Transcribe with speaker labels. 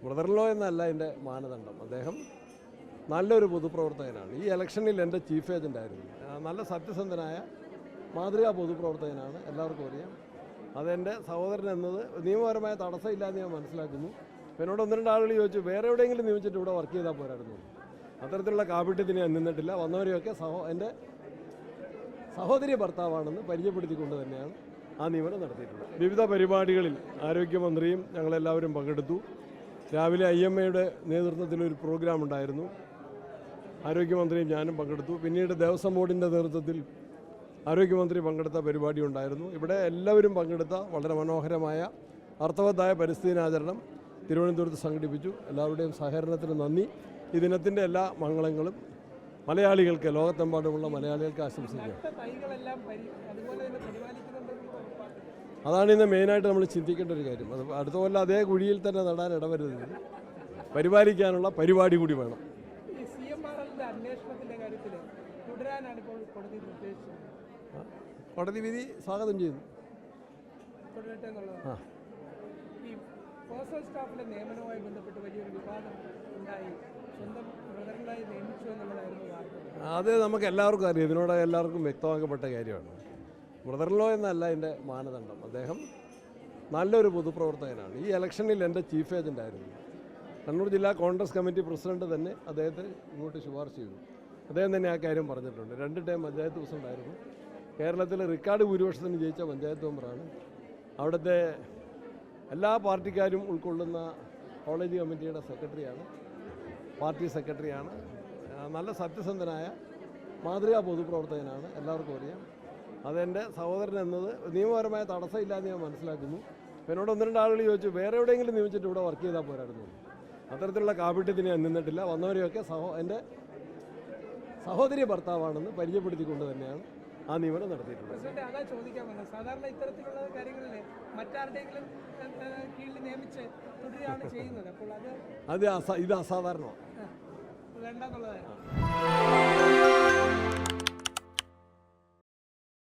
Speaker 1: ബ്രദർലോ എന്നല്ല എൻ്റെ മാനദണ്ഡം. അദ്ദേഹം നല്ലൊരു പൊതുപ്രവർത്തകനാണ്. ഈ ഇലക്ഷനിൽ എൻ്റെ ചീഫ് ഏജൻ്റായിരുന്നു. നല്ല സത്യസന്ധനായ മാതൃകാ പൊതുപ്രവർത്തകനാണ്, എല്ലാവർക്കും അറിയാം. അതെൻ്റെ സഹോദരൻ എന്നത് നിയമപരമായ തടസ്സമില്ലാന്ന് ഞാൻ മനസ്സിലാക്കുന്നു. എന്നോട് ഒന്ന് രണ്ട് ആളുകൾ ചോദിച്ചു, വേറെ എവിടെയെങ്കിലും നിയമിച്ചിട്ട് ഇവിടെ വർക്ക് ചെയ്താൽ പോരായിരുന്നു. അത്തരത്തിലുള്ള കാപട്യത്തിന് ഞാൻ നിന്നിട്ടില്ല. വന്നവരെയൊക്കെ എൻ്റെ സഹോദരി ഭർത്താവാണെന്ന് പരിചയപ്പെടുത്തിക്കൊണ്ട് തന്നെയാണ് ആ നിയമനം നടത്തിയിട്ടുള്ളത്. വിവിധ പരിപാടികളിൽ ആരോഗ്യമന്ത്രിയും ഞങ്ങളെല്ലാവരും പങ്കെടുത്തു. രാവിലെ IMAയുടെ നേതൃത്വത്തിലൊരു പ്രോഗ്രാം ഉണ്ടായിരുന്നു. ആരോഗ്യമന്ത്രിയും ഞാനും പങ്കെടുത്തു. പിന്നീട് ദേവസ്വം ബോർഡിൻ്റെ നേതൃത്വത്തിൽ ആരോഗ്യമന്ത്രി പങ്കെടുത്ത പരിപാടി ഉണ്ടായിരുന്നു. ഇവിടെ എല്ലാവരും പങ്കെടുത്ത വളരെ മനോഹരമായ അർത്ഥവത്തായ പരിസ്ഥിതി ദിനാചരണം തിരുവനന്തപുരത്ത് സംഘടിപ്പിച്ചു. എല്ലാവരുടെയും സഹകരണത്തിന് നന്ദി. ഈ ദിനത്തിൻ്റെ എല്ലാ മംഗളങ്ങളും മലയാളികൾക്ക്, ലോകത്തെമ്പാടുമുള്ള മലയാളികൾക്ക് ആശംസിക്കുക. അതാണ് ഇന്ന് മെയിനായിട്ട് നമ്മൾ ചിന്തിക്കേണ്ട ഒരു കാര്യം. അത് അടുത്ത കൊല്ലം അതേ കുഴിയിൽ തന്നെ നടാൻ ഇടവരുന്നത്. പരിപാലിക്കാനുള്ള പരിപാടി കൂടി വേണം. കോടതി വിധി സ്വാഗതം ചെയ്യുന്നു.
Speaker 2: പോസ്റ്റൽ സ്റ്റാഫിലെ നിയമനവുമായി ബന്ധപ്പെട്ട് വലിയൊരു വിവാദം ഉണ്ടായി. സ്വന്തം ബ്രദറിനായി നിയമിച്ചു എന്നുള്ളതായിരുന്നു വാർത്ത.
Speaker 1: അത് നമുക്ക് എല്ലാവർക്കും അറിയാം. ഇതിനോട് എല്ലാവർക്കും വ്യക്തമാക്കപ്പെട്ട കാര്യമാണ്. ബ്രദർലോ എന്നല്ല എൻ്റെ മാനദണ്ഡം. അദ്ദേഹം നല്ലൊരു പൊതുപ്രവർത്തകനാണ്. ഈ ഇലക്ഷനിൽ എൻ്റെ ചീഫ് ഏജൻ്റായിരുന്നു. കണ്ണൂർ ജില്ലാ കോൺഗ്രസ് കമ്മിറ്റി പ്രസിഡന്റ് തന്നെ അദ്ദേഹത്തെ ഇങ്ങോട്ട് ശുപാർശ ചെയ്തു. അദ്ദേഹം തന്നെ ആ കാര്യം പറഞ്ഞിട്ടുണ്ട്. 2 ടൈം പഞ്ചായത്ത് പ്രസിഡൻ്റായിരുന്നു. കേരളത്തിലെ റെക്കോർഡ് ഭൂരിപക്ഷത്തിന് ജയിച്ച പഞ്ചായത്ത് മെമ്പറാണ്. അവിടുത്തെ എല്ലാ പാർട്ടിക്കാരും ഉൾക്കൊള്ളുന്ന കോളേജ് കമ്മിറ്റിയുടെ സെക്രട്ടറിയാണ്, പാർട്ടി സെക്രട്ടറിയാണ്. നല്ല സത്യസന്ധനായ മാതൃകാ പൊതുപ്രവർത്തകനാണ്, എല്ലാവർക്കും അറിയാം. അതെൻ്റെ സഹോദരൻ എന്നത് നിയമപരമായ തടസ്സമില്ലാന്ന് ഞാൻ മനസ്സിലാക്കുന്നു. എന്നോട് ഒന്ന് രണ്ട് ആളുകൾ ചോദിച്ചു, വേറെ എവിടെയെങ്കിലും നിയമിച്ചിട്ട് ഇവിടെ വർക്ക് ചെയ്താൽ പോരായിരുന്നു. അത്തരത്തിലുള്ള കാപട്യത്തിന് ഞാൻ നിന്നിട്ടില്ല. വന്നവരെയൊക്കെ എൻ്റെ സഹോദരി ഭർത്താവാണെന്ന് പരിചയപ്പെടുത്തിക്കൊണ്ട് തന്നെയാണ് ആ നിയമനം നടത്തിയിട്ടുള്ളത്.
Speaker 2: അതാ ചോദിക്കാൻ വന്നത്. സാധാരണ ഇത്തരത്തിലുള്ള കാര്യങ്ങളിൽ മറ്റാരുടെയെങ്കിലും കീഴിൽ നിയമിച്ച് തുടരുകയാണ് ചെയ്യുന്നത്. അപ്പോൾ ഇത്
Speaker 1: അസാധാരണമാണ്.
Speaker 2: വേണ്ടെന്നുള്ളതാണ്.